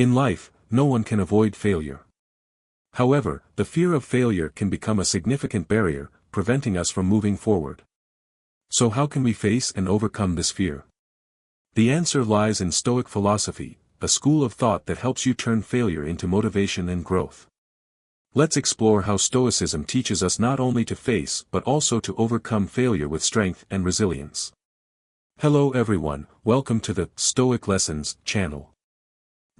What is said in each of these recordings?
In life, no one can avoid failure. However, the fear of failure can become a significant barrier, preventing us from moving forward. So how can we face and overcome this fear? The answer lies in Stoic philosophy, a school of thought that helps you turn failure into motivation and growth. Let's explore how Stoicism teaches us not only to face but also to overcome failure with strength and resilience. Hello everyone, welcome to the Stoic Lessons channel.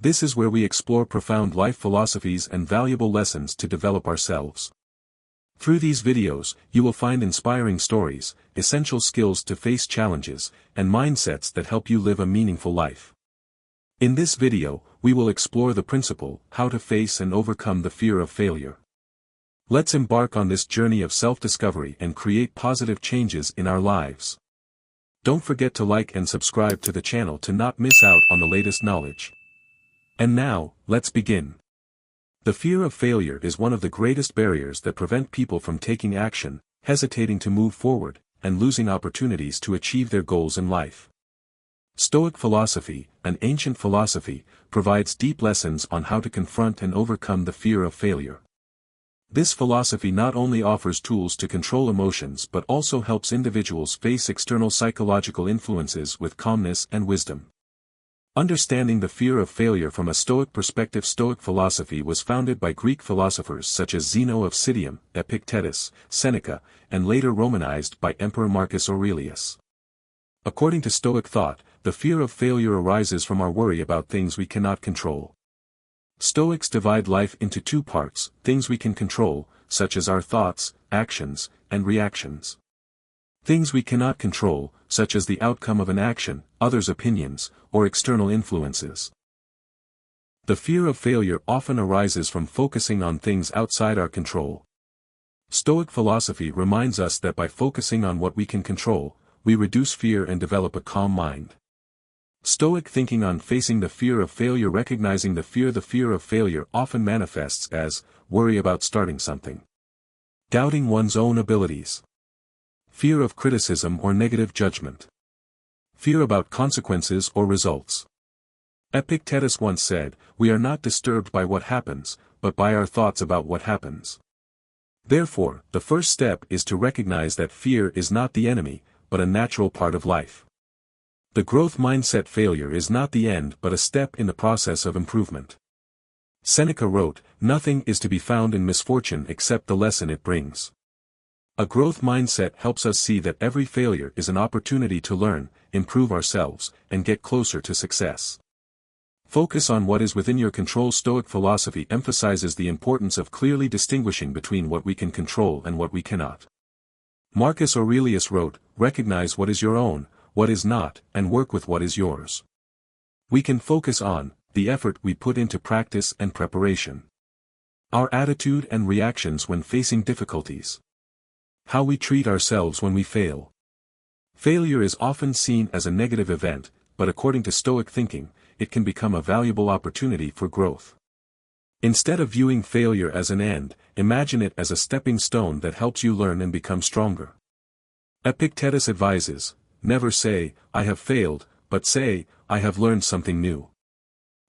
This is where we explore profound life philosophies and valuable lessons to develop ourselves. Through these videos, you will find inspiring stories, essential skills to face challenges, and mindsets that help you live a meaningful life. In this video, we will explore the principle, how to face and overcome the fear of failure. Let's embark on this journey of self-discovery and create positive changes in our lives. Don't forget to like and subscribe to the channel to not miss out on the latest knowledge. And now, let's begin. The fear of failure is one of the greatest barriers that prevent people from taking action, hesitating to move forward, and losing opportunities to achieve their goals in life. Stoic philosophy, an ancient philosophy, provides deep lessons on how to confront and overcome the fear of failure. This philosophy not only offers tools to control emotions but also helps individuals face external psychological influences with calmness and wisdom. Understanding the fear of failure from a Stoic perspective. Stoic philosophy was founded by Greek philosophers such as Zeno of Citium, Epictetus, Seneca, and later Romanized by Emperor Marcus Aurelius. According to Stoic thought, the fear of failure arises from our worry about things we cannot control. Stoics divide life into two parts: things we can control, such as our thoughts, actions, and reactions. Things we cannot control, such as the outcome of an action, others' opinions, or external influences. The fear of failure often arises from focusing on things outside our control. Stoic philosophy reminds us that by focusing on what we can control, we reduce fear and develop a calm mind. Stoic thinking on facing the fear of failure. Recognizing the fear of failure often manifests as worry about starting something, doubting one's own abilities, fear of criticism or negative judgment, fear about consequences or results. Epictetus once said, "We are not disturbed by what happens, but by our thoughts about what happens." Therefore, the first step is to recognize that fear is not the enemy, but a natural part of life. The growth mindset: failure is not the end but a step in the process of improvement. Seneca wrote, "Nothing is to be found in misfortune except the lesson it brings." A growth mindset helps us see that every failure is an opportunity to learn, improve ourselves, and get closer to success. Focus on what is within your control. Stoic philosophy emphasizes the importance of clearly distinguishing between what we can control and what we cannot. Marcus Aurelius wrote, "Recognize what is your own, what is not, and work with what is yours." We can focus on the effort we put into practice and preparation, our attitude and reactions when facing difficulties, how we treat ourselves when we fail. Failure is often seen as a negative event, but according to Stoic thinking, it can become a valuable opportunity for growth. Instead of viewing failure as an end, imagine it as a stepping stone that helps you learn and become stronger. Epictetus advises, "Never say, 'I have failed,' but say, 'I have learned something new.'"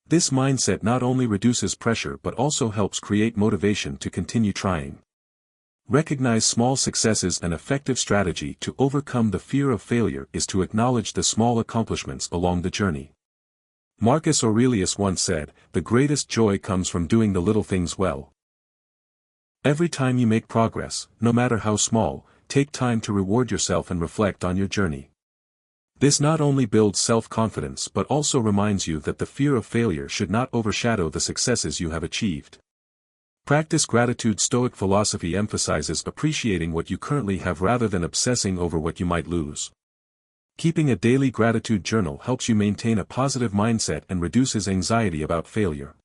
This mindset not only reduces pressure but also helps create motivation to continue trying. Recognize small successes. An effective strategy to overcome the fear of failure is to acknowledge the small accomplishments along the journey. Marcus Aurelius once said, "The greatest joy comes from doing the little things well." Every time you make progress, no matter how small, take time to reward yourself and reflect on your journey. This not only builds self-confidence but also reminds you that the fear of failure should not overshadow the successes you have achieved. Practice gratitude. Stoic philosophy emphasizes appreciating what you currently have rather than obsessing over what you might lose. Keeping a daily gratitude journal helps you maintain a positive mindset and reduces anxiety about failure.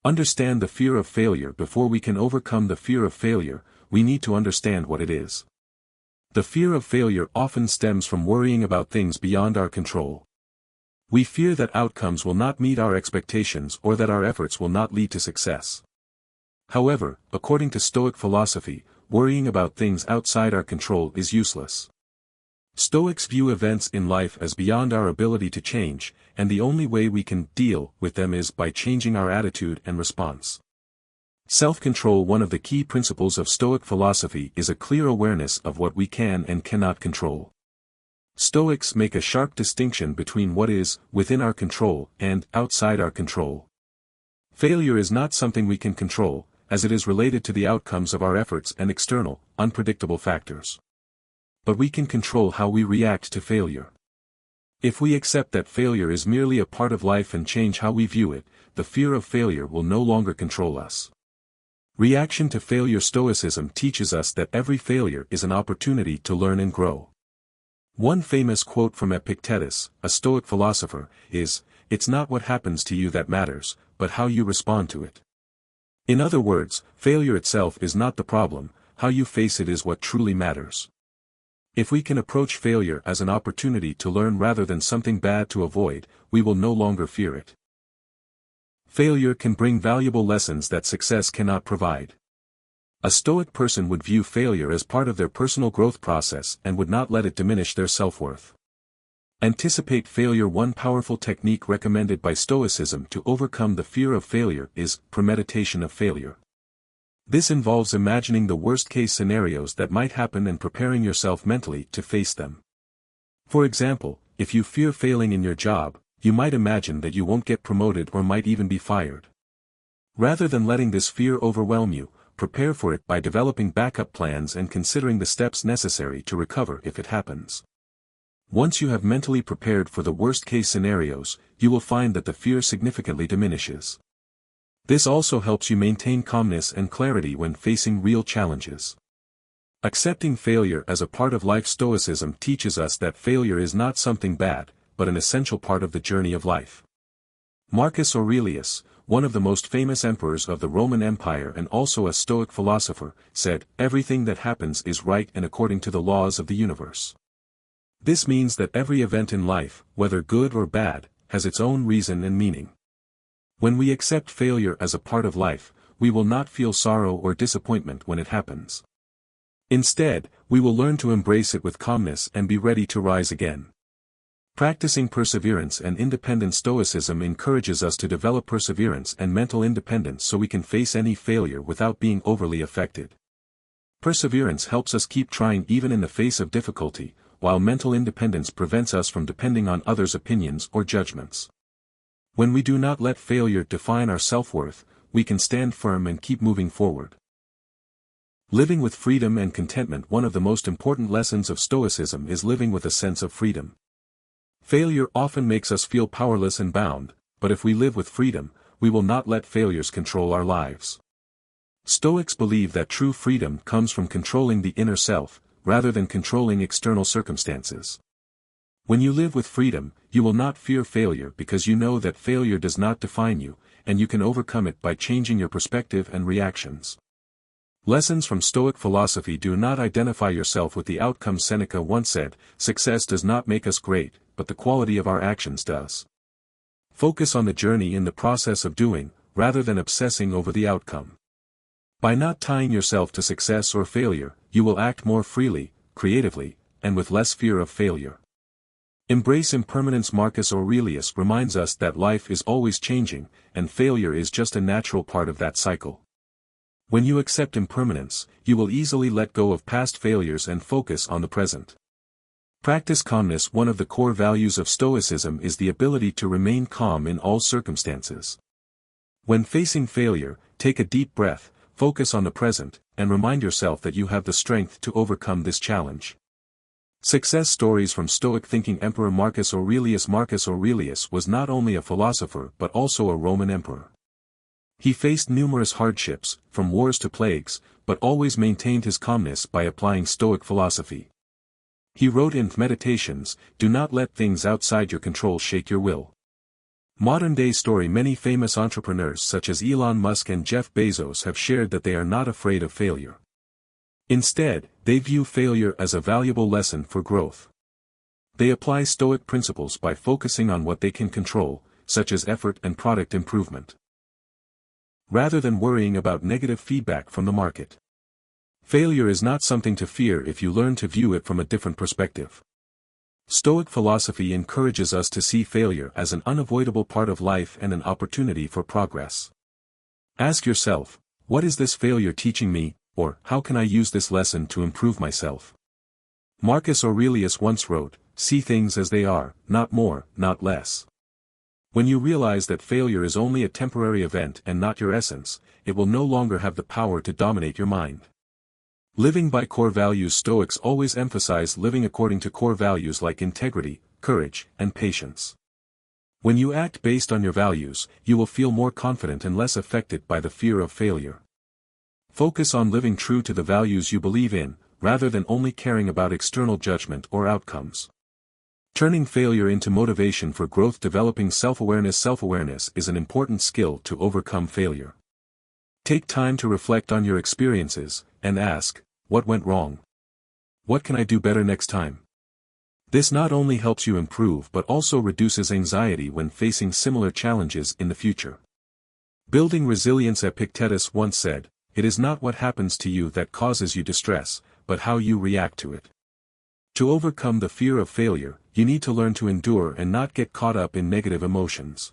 Understand the fear of failure. Before we can overcome the fear of failure, we need to understand what it is. The fear of failure often stems from worrying about things beyond our control. We fear that outcomes will not meet our expectations or that our efforts will not lead to success. However, according to Stoic philosophy, worrying about things outside our control is useless. Stoics view events in life as beyond our ability to change, and the only way we can deal with them is by changing our attitude and response. Self-control. One of the key principles of Stoic philosophy is a clear awareness of what we can and cannot control. Stoics make a sharp distinction between what is within our control and outside our control. Failure is not something we can control, as it is related to the outcomes of our efforts and external, unpredictable factors. But we can control how we react to failure. If we accept that failure is merely a part of life and change how we view it, the fear of failure will no longer control us. Reaction to failure. Stoicism teaches us that every failure is an opportunity to learn and grow. One famous quote from Epictetus, a Stoic philosopher, is, "It's not what happens to you that matters, but how you respond to it." In other words, failure itself is not the problem, how you face it is what truly matters. If we can approach failure as an opportunity to learn rather than something bad to avoid, we will no longer fear it. Failure can bring valuable lessons that success cannot provide. A Stoic person would view failure as part of their personal growth process and would not let it diminish their self-worth. Anticipate failure. One powerful technique recommended by Stoicism to overcome the fear of failure is premeditation of failure. This involves imagining the worst-case scenarios that might happen and preparing yourself mentally to face them. For example, if you fear failing in your job, you might imagine that you won't get promoted or might even be fired. Rather than letting this fear overwhelm you, prepare for it by developing backup plans and considering the steps necessary to recover if it happens. Once you have mentally prepared for the worst-case scenarios, you will find that the fear significantly diminishes. This also helps you maintain calmness and clarity when facing real challenges. Accepting failure as a part of life. Stoicism teaches us that failure is not something bad, but an essential part of the journey of life. Marcus Aurelius, one of the most famous emperors of the Roman Empire and also a Stoic philosopher, said, "Everything that happens is right and according to the laws of the universe." This means that every event in life, whether good or bad, has its own reason and meaning. When we accept failure as a part of life, we will not feel sorrow or disappointment when it happens. Instead, we will learn to embrace it with calmness and be ready to rise again. Practicing perseverance and independent. Stoicism encourages us to develop perseverance and mental independence so we can face any failure without being overly affected. Perseverance helps us keep trying even in the face of difficulty, while mental independence prevents us from depending on others' opinions or judgments. When we do not let failure define our self-worth, we can stand firm and keep moving forward. Living with freedom and contentment. One of the most important lessons of Stoicism is living with a sense of freedom. Failure often makes us feel powerless and bound, but if we live with freedom, we will not let failures control our lives. Stoics believe that true freedom comes from controlling the inner self, rather than controlling external circumstances. When you live with freedom, you will not fear failure because you know that failure does not define you, and you can overcome it by changing your perspective and reactions. Lessons from Stoic philosophy. Do not identify yourself with the outcome. Seneca once said, "Success does not make us great, but the quality of our actions does." Focus on the journey in the process of doing, rather than obsessing over the outcome. By not tying yourself to success or failure, you will act more freely, creatively, and with less fear of failure. Embrace impermanence. Marcus Aurelius reminds us that life is always changing, and failure is just a natural part of that cycle. When you accept impermanence, you will easily let go of past failures and focus on the present. Practice calmness. One of the core values of Stoicism is the ability to remain calm in all circumstances. When facing failure, take a deep breath, focus on the present, and remind yourself that you have the strength to overcome this challenge. Success stories from Stoic thinking. Emperor Marcus Aurelius. Marcus Aurelius was not only a philosopher but also a Roman emperor. He faced numerous hardships, from wars to plagues, but always maintained his calmness by applying Stoic philosophy. He wrote in Meditations, "Do not let things outside your control shake your will." Modern-day story. Many famous entrepreneurs such as Elon Musk and Jeff Bezos have shared that they are not afraid of failure. Instead, they view failure as a valuable lesson for growth. They apply Stoic principles by focusing on what they can control, such as effort and product improvement, rather than worrying about negative feedback from the market. Failure is not something to fear if you learn to view it from a different perspective. Stoic philosophy encourages us to see failure as an unavoidable part of life and an opportunity for progress. Ask yourself, what is this failure teaching me, or how can I use this lesson to improve myself? Marcus Aurelius once wrote, "See things as they are, not more, not less." When you realize that failure is only a temporary event and not your essence, it will no longer have the power to dominate your mind. Living by core values. Stoics always emphasize living according to core values like integrity, courage, and patience. When you act based on your values, you will feel more confident and less affected by the fear of failure. Focus on living true to the values you believe in, rather than only caring about external judgment or outcomes. Turning failure into motivation for growth. Developing self-awareness. Self-awareness is an important skill to overcome failure. Take time to reflect on your experiences, and ask, what went wrong? What can I do better next time? This not only helps you improve but also reduces anxiety when facing similar challenges in the future. Building resilience. Epictetus once said, "It is not what happens to you that causes you distress, but how you react to it." To overcome the fear of failure, you need to learn to endure and not get caught up in negative emotions.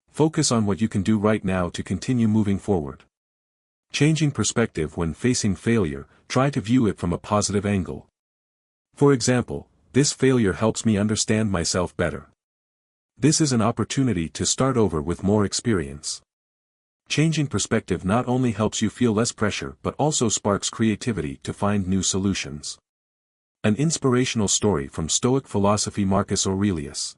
Focus on what you can do right now to continue moving forward. Changing perspective. When facing failure, try to view it from a positive angle. For example, this failure helps me understand myself better. This is an opportunity to start over with more experience. Changing perspective not only helps you feel less pressure but also sparks creativity to find new solutions. An inspirational story from Stoic philosophy. Marcus Aurelius.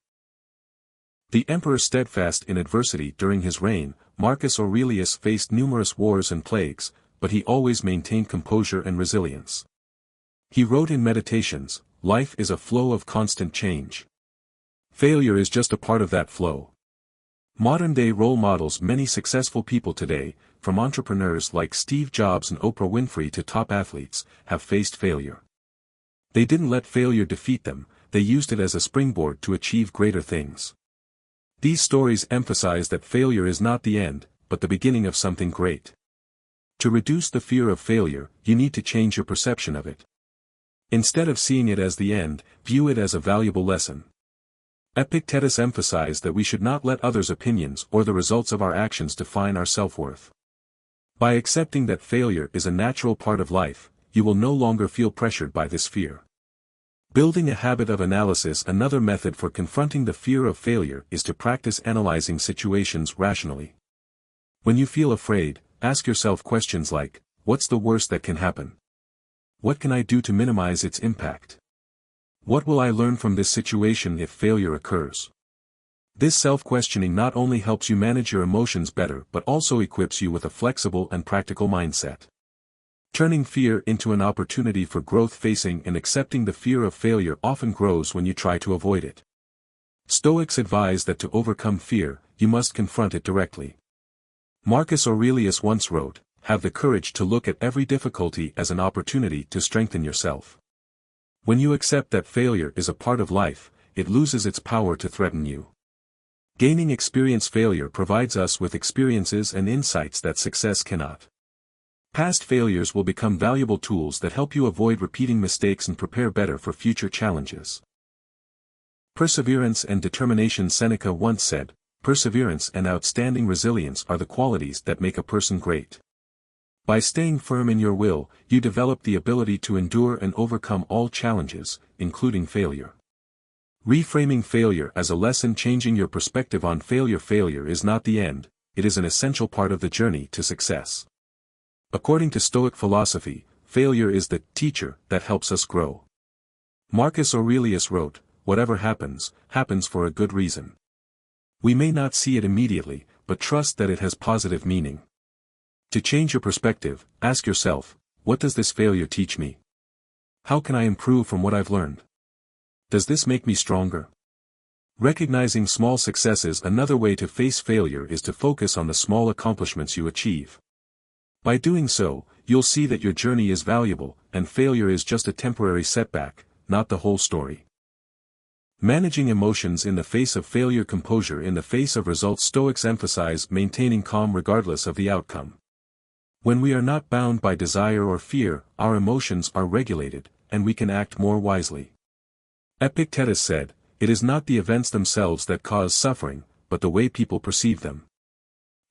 The emperor steadfast in adversity. During his reign, Marcus Aurelius faced numerous wars and plagues, but he always maintained composure and resilience. He wrote in Meditations, "Life is a flow of constant change. Failure is just a part of that flow." Modern-day role models. Many successful people today, from entrepreneurs like Steve Jobs and Oprah Winfrey to top athletes, have faced failure. They didn't let failure defeat them, they used it as a springboard to achieve greater things. These stories emphasize that failure is not the end, but the beginning of something great. To reduce the fear of failure, you need to change your perception of it. Instead of seeing it as the end, view it as a valuable lesson. Epictetus emphasized that we should not let others' opinions or the results of our actions define our self-worth. By accepting that failure is a natural part of life, you will no longer feel pressured by this fear. Building a habit of analysis. Another method for confronting the fear of failure is to practice analyzing situations rationally. When you feel afraid, ask yourself questions like, what's the worst that can happen? What can I do to minimize its impact? What will I learn from this situation if failure occurs? This self-questioning not only helps you manage your emotions better but also equips you with a flexible and practical mindset. Turning fear into an opportunity for growth. Facing and accepting the fear of failure often grows when you try to avoid it. Stoics advise that to overcome fear, you must confront it directly. Marcus Aurelius once wrote, "Have the courage to look at every difficulty as an opportunity to strengthen yourself." When you accept that failure is a part of life, it loses its power to threaten you. Gaining experience. Failure provides us with experiences and insights that success cannot. Past failures will become valuable tools that help you avoid repeating mistakes and prepare better for future challenges. Perseverance and determination. Seneca once said, "Perseverance and outstanding resilience are the qualities that make a person great." By staying firm in your will, you develop the ability to endure and overcome all challenges, including failure. Reframing failure as a lesson. Changing your perspective on failure. Failure is not the end, it is an essential part of the journey to success. According to Stoic philosophy, failure is the teacher that helps us grow. Marcus Aurelius wrote, "Whatever happens, happens for a good reason." We may not see it immediately, but trust that it has positive meaning. To change your perspective, ask yourself, what does this failure teach me? How can I improve from what I've learned? Does this make me stronger? Recognizing small successes. Another way to face failure is to focus on the small accomplishments you achieve. By doing so, you'll see that your journey is valuable, and failure is just a temporary setback, not the whole story. Managing emotions in the face of failure. Composure in the face of results. Stoics emphasize maintaining calm regardless of the outcome. When we are not bound by desire or fear, our emotions are regulated, and we can act more wisely. Epictetus said, "It is not the events themselves that cause suffering, but the way people perceive them."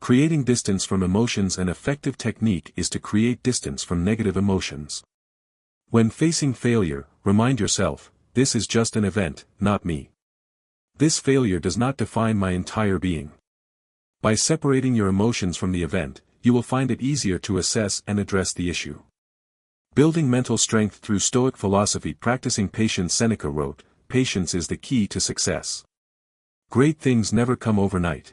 Creating distance from emotions. An effective technique is to create distance from negative emotions. When facing failure, remind yourself, this is just an event, not me. This failure does not define my entire being. By separating your emotions from the event, you will find it easier to assess and address the issue. Building mental strength through Stoic philosophy. Practicing patience. Seneca wrote, "Patience is the key to success. Great things never come overnight."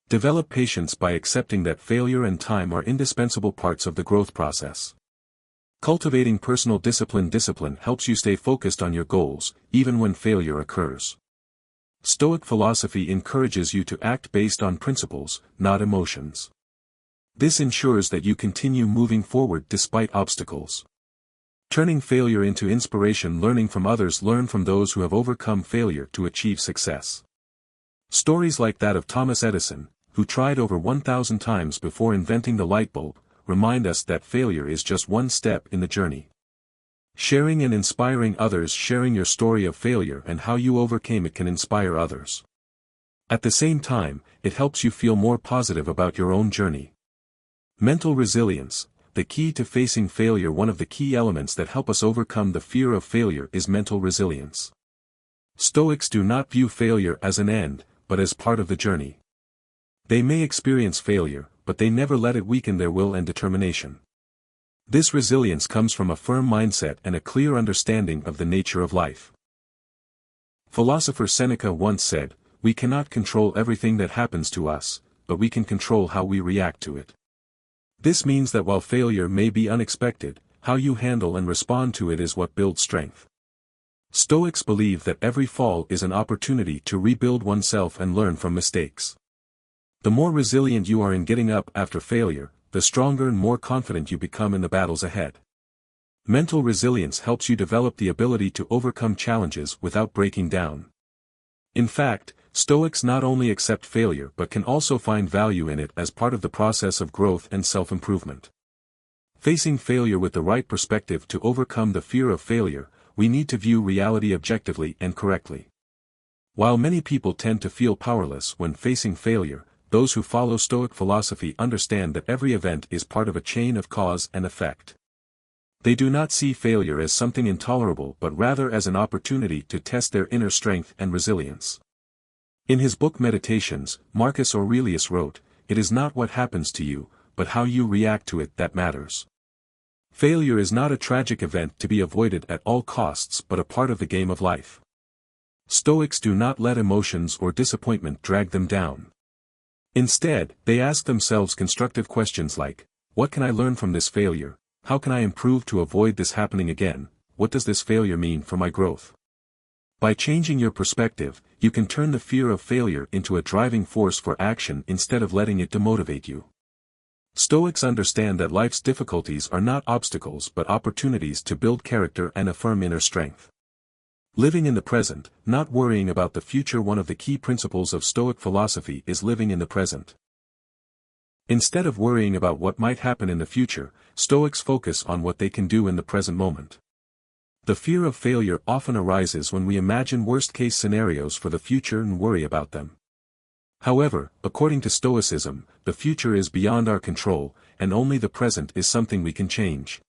Develop patience by accepting that failure and time are indispensable parts of the growth process. Cultivating personal discipline. Discipline helps you stay focused on your goals, even when failure occurs. Stoic philosophy encourages you to act based on principles, not emotions. This ensures that you continue moving forward despite obstacles. Turning failure into inspiration. Learning from others. Learn from those who have overcome failure to achieve success. Stories like that of Thomas Edison, who tried over 1,000 times before inventing the light bulb, remind us that failure is just one step in the journey. Sharing and inspiring others. Sharing your story of failure and how you overcame it can inspire others. At the same time, it helps you feel more positive about your own journey. Mental resilience. The key to facing failure. One of the key elements that help us overcome the fear of failure is mental resilience. Stoics do not view failure as an end, but as part of the journey. They may experience failure, but they never let it weaken their will and determination. This resilience comes from a firm mindset and a clear understanding of the nature of life. Philosopher Seneca once said, "We cannot control everything that happens to us, but we can control how we react to it." This means that while failure may be unexpected, how you handle and respond to it is what builds strength. Stoics believe that every fall is an opportunity to rebuild oneself and learn from mistakes. The more resilient you are in getting up after failure, the stronger and more confident you become in the battles ahead. Mental resilience helps you develop the ability to overcome challenges without breaking down. In fact, Stoics not only accept failure but can also find value in it as part of the process of growth and self-improvement. Facing failure with the right perspective. To overcome the fear of failure, we need to view reality objectively and correctly. While many people tend to feel powerless when facing failure, those who follow Stoic philosophy understand that every event is part of a chain of cause and effect. They do not see failure as something intolerable but rather as an opportunity to test their inner strength and resilience. In his book Meditations, Marcus Aurelius wrote, "It is not what happens to you, but how you react to it that matters." Failure is not a tragic event to be avoided at all costs but a part of the game of life. Stoics do not let emotions or disappointment drag them down. Instead, they ask themselves constructive questions like, what can I learn from this failure? How can I improve to avoid this happening again? What does this failure mean for my growth? By changing your perspective, you can turn the fear of failure into a driving force for action instead of letting it demotivate you. Stoics understand that life's difficulties are not obstacles but opportunities to build character and affirm inner strength. Living in the present, not worrying about the future. One of the key principles of Stoic philosophy is living in the present. Instead of worrying about what might happen in the future, Stoics focus on what they can do in the present moment. The fear of failure often arises when we imagine worst-case scenarios for the future and worry about them. However, according to Stoicism, the future is beyond our control, and only the present is something we can change.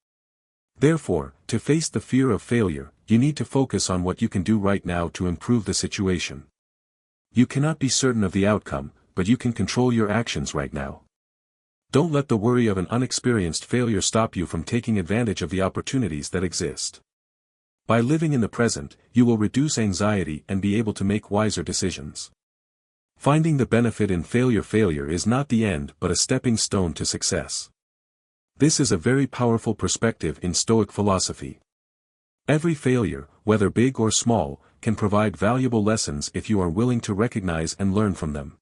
Therefore, to face the fear of failure, you need to focus on what you can do right now to improve the situation. You cannot be certain of the outcome, but you can control your actions right now. Don't let the worry of an unexperienced failure stop you from taking advantage of the opportunities that exist. By living in the present, you will reduce anxiety and be able to make wiser decisions. Finding the benefit in failure. Failure is not the end but a stepping stone to success. This is a very powerful perspective in Stoic philosophy. Every failure, whether big or small, can provide valuable lessons if you are willing to recognize and learn from them.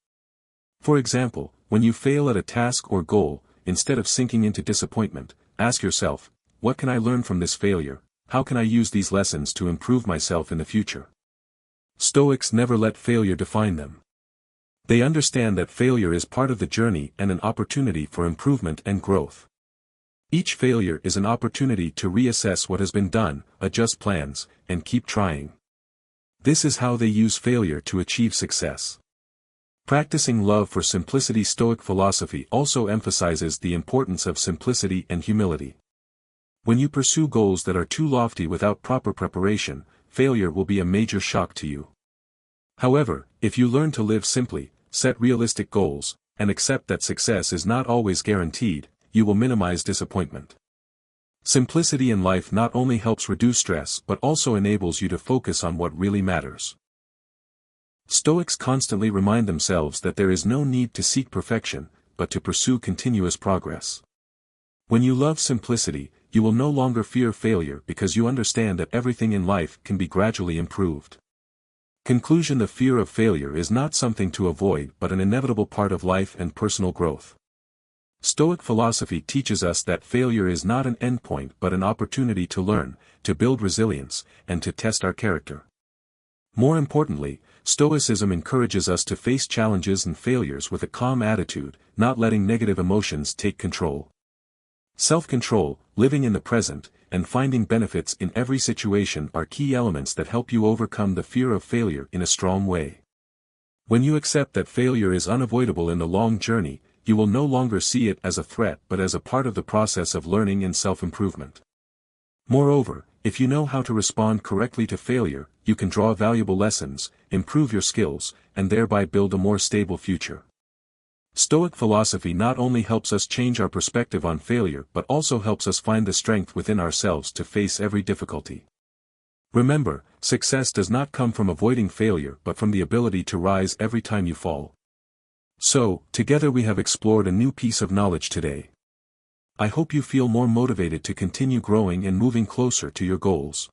For example, when you fail at a task or goal, instead of sinking into disappointment, ask yourself, what can I learn from this failure? How can I use these lessons to improve myself in the future? Stoics never let failure define them. They understand that failure is part of the journey and an opportunity for improvement and growth. Each failure is an opportunity to reassess what has been done, adjust plans, and keep trying. This is how they use failure to achieve success. Practicing love for simplicity. Stoic philosophy also emphasizes the importance of simplicity and humility. When you pursue goals that are too lofty without proper preparation, failure will be a major shock to you. However, if you learn to live simply, set realistic goals, and accept that success is not always guaranteed, you will minimize disappointment. Simplicity in life not only helps reduce stress but also enables you to focus on what really matters. Stoics constantly remind themselves that there is no need to seek perfection, but to pursue continuous progress. When you love simplicity, you will no longer fear failure because you understand that everything in life can be gradually improved. Conclusion: the fear of failure is not something to avoid but an inevitable part of life and personal growth. Stoic philosophy teaches us that failure is not an endpoint but an opportunity to learn, to build resilience, and to test our character. More importantly, Stoicism encourages us to face challenges and failures with a calm attitude, not letting negative emotions take control. Self-control, living in the present, and finding benefits in every situation are key elements that help you overcome the fear of failure in a strong way. When you accept that failure is unavoidable in the long journey, you will no longer see it as a threat but as a part of the process of learning and self-improvement. Moreover, if you know how to respond correctly to failure, you can draw valuable lessons, improve your skills, and thereby build a more stable future. Stoic philosophy not only helps us change our perspective on failure but also helps us find the strength within ourselves to face every difficulty. Remember, success does not come from avoiding failure but from the ability to rise every time you fall. So, together we have explored a new piece of knowledge today. I hope you feel more motivated to continue growing and moving closer to your goals.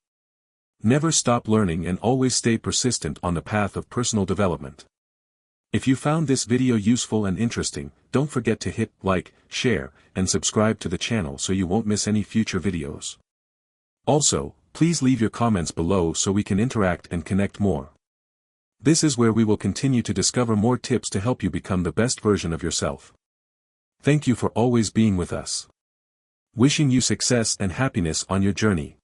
Never stop learning and always stay persistent on the path of personal development. If you found this video useful and interesting, don't forget to hit like, share, and subscribe to the channel so you won't miss any future videos. Also, please leave your comments below so we can interact and connect more. This is where we will continue to discover more tips to help you become the best version of yourself. Thank you for always being with us. Wishing you success and happiness on your journey.